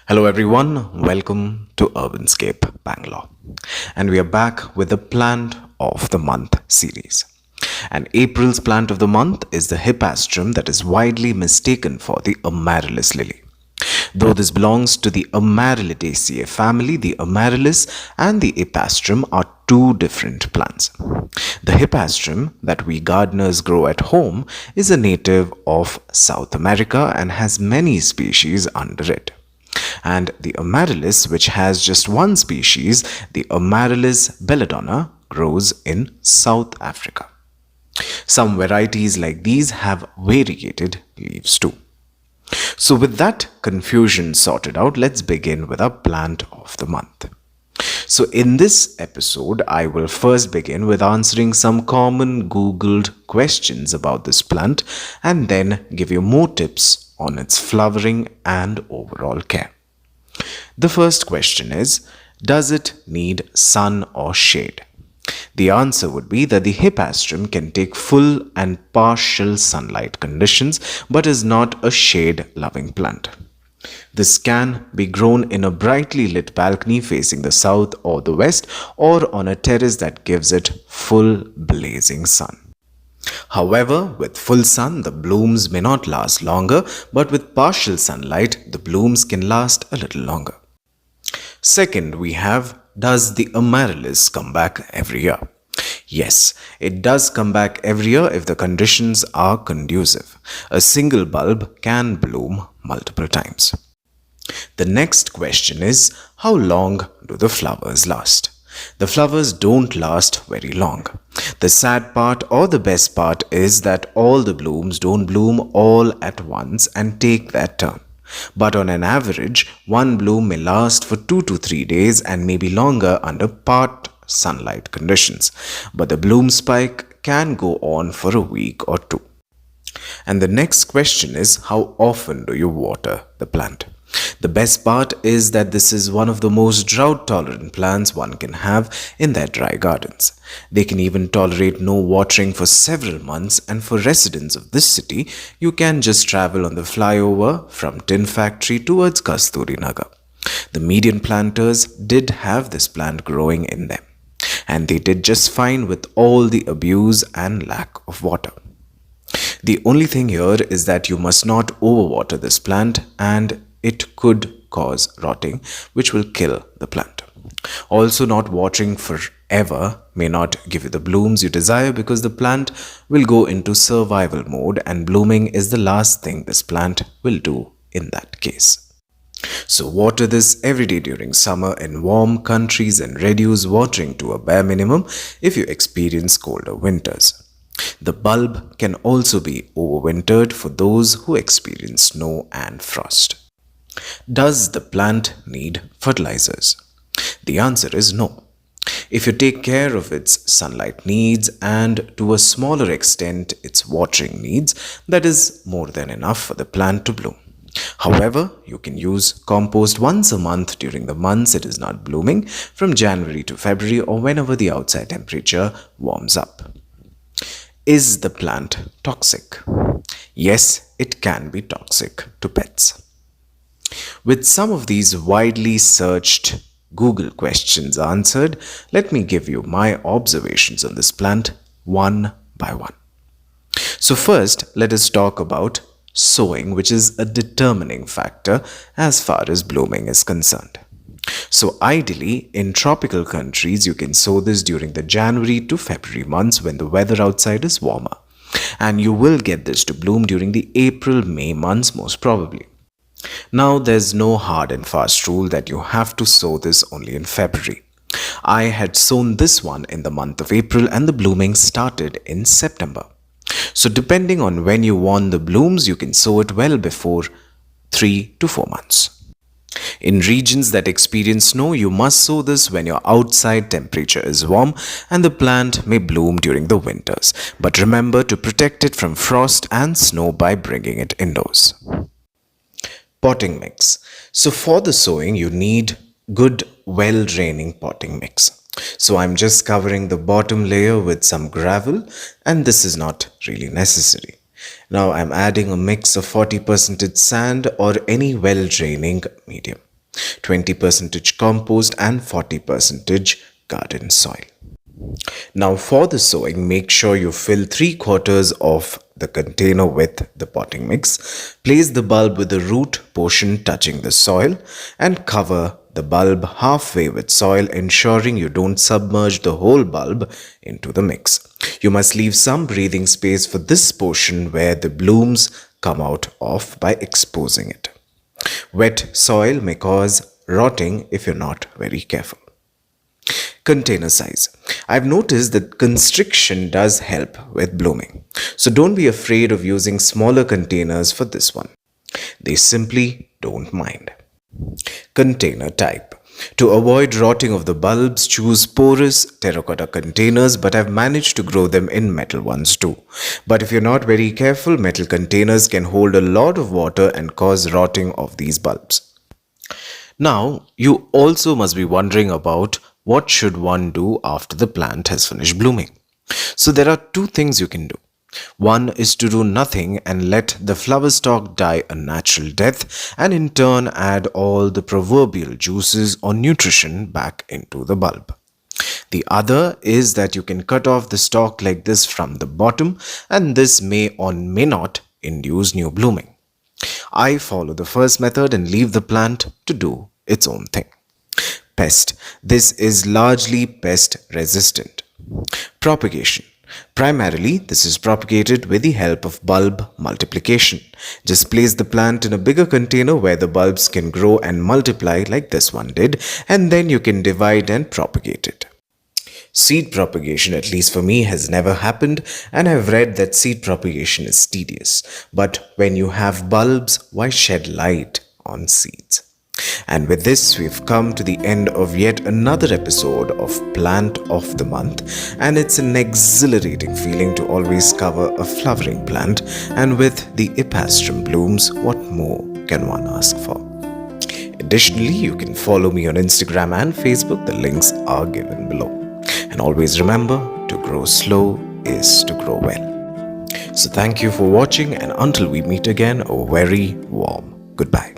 Hello everyone, welcome to Urbanscape Bangalore. And we are back with the Plant of the Month series. And April's plant of the month is the Hippeastrum that is widely mistaken for the Amaryllis lily. Though this belongs to the Amaryllidaceae family, the Amaryllis and the Hippeastrum are two different plants. The Hippeastrum that we gardeners grow at home is a native of South America and has many species under it. And the Amaryllis, which has just one species, the Amaryllis belladonna, grows in South Africa. Some varieties like these have variegated leaves too. So with that confusion sorted out, let's begin with our plant of the month. So in this episode, I will first begin with answering some common Googled questions about this plant and then give you more tips on its flowering and overall care. The first question is, does it need sun or shade? The answer would be that the Hippeastrum can take full and partial sunlight conditions but is not a shade-loving plant. This can be grown in a brightly lit balcony facing the south or the west or on a terrace that gives it full blazing sun. However, with full sun, the blooms may not last longer, but with partial sunlight, the blooms can last a little longer. Second, we have, does the Amaryllis come back every year? Yes, it does come back every year if the conditions are conducive. A single bulb can bloom multiple times. The next question is, how long do the flowers last? The flowers don't last very long. The sad part or the best part is that all the blooms don't bloom all at once and take their turn. But on an average, one bloom may last for 2 to 3 days and maybe longer under part sunlight conditions. But the bloom spike can go on for a week or two. And the next question is, how often do you water the plant? The best part is that this is one of the most drought-tolerant plants one can have in their dry gardens. They can even tolerate no watering for several months, and for residents of this city, you can just travel on the flyover from Tin Factory towards Kasturi Nagar. The median planters did have this plant growing in them, and they did just fine with all the abuse and lack of water. The only thing here is that you must not overwater this plant and it could cause rotting, which will kill the plant. Also, not watering forever may not give you the blooms you desire because the plant will go into survival mode and blooming is the last thing this plant will do in that case. So water this every day during summer in warm countries and reduce watering to a bare minimum if you experience colder winters. The bulb can also be overwintered for those who experience snow and frost. Does the plant need fertilizers? The answer is no. If you take care of its sunlight needs and to a smaller extent its watering needs, that is more than enough for the plant to bloom. However, you can use compost once a month during the months it is not blooming, from January to February or whenever the outside temperature warms up. Is the plant toxic? Yes, it can be toxic to pets. With some of these widely searched Google questions answered, let me give you my observations on this plant one by one. So first, let us talk about sowing, which is a determining factor as far as blooming is concerned. So ideally, in tropical countries, you can sow this during the January to February months when the weather outside is warmer. And you will get this to bloom during the April-May months most probably. Now, there's no hard and fast rule that you have to sow this only in February. I had sown this one in the month of April and the blooming started in September. So depending on when you want the blooms, you can sow it well before 3 to 4 months. In regions that experience snow, you must sow this when your outside temperature is warm and the plant may bloom during the winters. But remember to protect it from frost and snow by bringing it indoors. Potting mix. So for the sowing, you need good, well-draining potting mix. So I'm just covering the bottom layer with some gravel and this is not really necessary. Now I'm adding a mix of 40% sand or any well-draining medium. 20% compost and 40% garden soil. Now for the sowing, make sure you fill 3/4 of the container with the potting mix. Place the bulb with the root portion touching the soil and cover the bulb halfway with soil, ensuring you don't submerge the whole bulb into the mix. You must leave some breathing space for this portion where the blooms come out of by exposing it. Wet soil may cause rotting if you're not very careful. Container size. I've noticed that constriction does help with blooming. So don't be afraid of using smaller containers for this one. They simply don't mind. Container type. To avoid rotting of the bulbs, choose porous terracotta containers, but I've managed to grow them in metal ones too. But if you're not very careful, metal containers can hold a lot of water and cause rotting of these bulbs. Now, you also must be wondering about what should one do after the plant has finished blooming. So there are two things you can do. One is to do nothing and let the flower stalk die a natural death, and in turn add all the proverbial juices or nutrition back into the bulb. The other is that you can cut off the stalk like this from the bottom, and this may or may not induce new blooming. I follow the first method and leave the plant to do its own thing. Pest. This is largely pest resistant. Propagation. Primarily, this is propagated with the help of bulb multiplication. Just place the plant in a bigger container where the bulbs can grow and multiply like this one did, and then you can divide and propagate it. Seed propagation, at least for me, has never happened, and I've read that seed propagation is tedious. But when you have bulbs, why shed light on seeds? And with this, we've come to the end of yet another episode of Plant of the Month, and it's an exhilarating feeling to always cover a flowering plant, and with the Hippeastrum blooms, what more can one ask for? Additionally, you can follow me on Instagram and Facebook. The links are given below. And always remember, to grow slow is to grow well. So thank you for watching, and until we meet again, a very warm goodbye.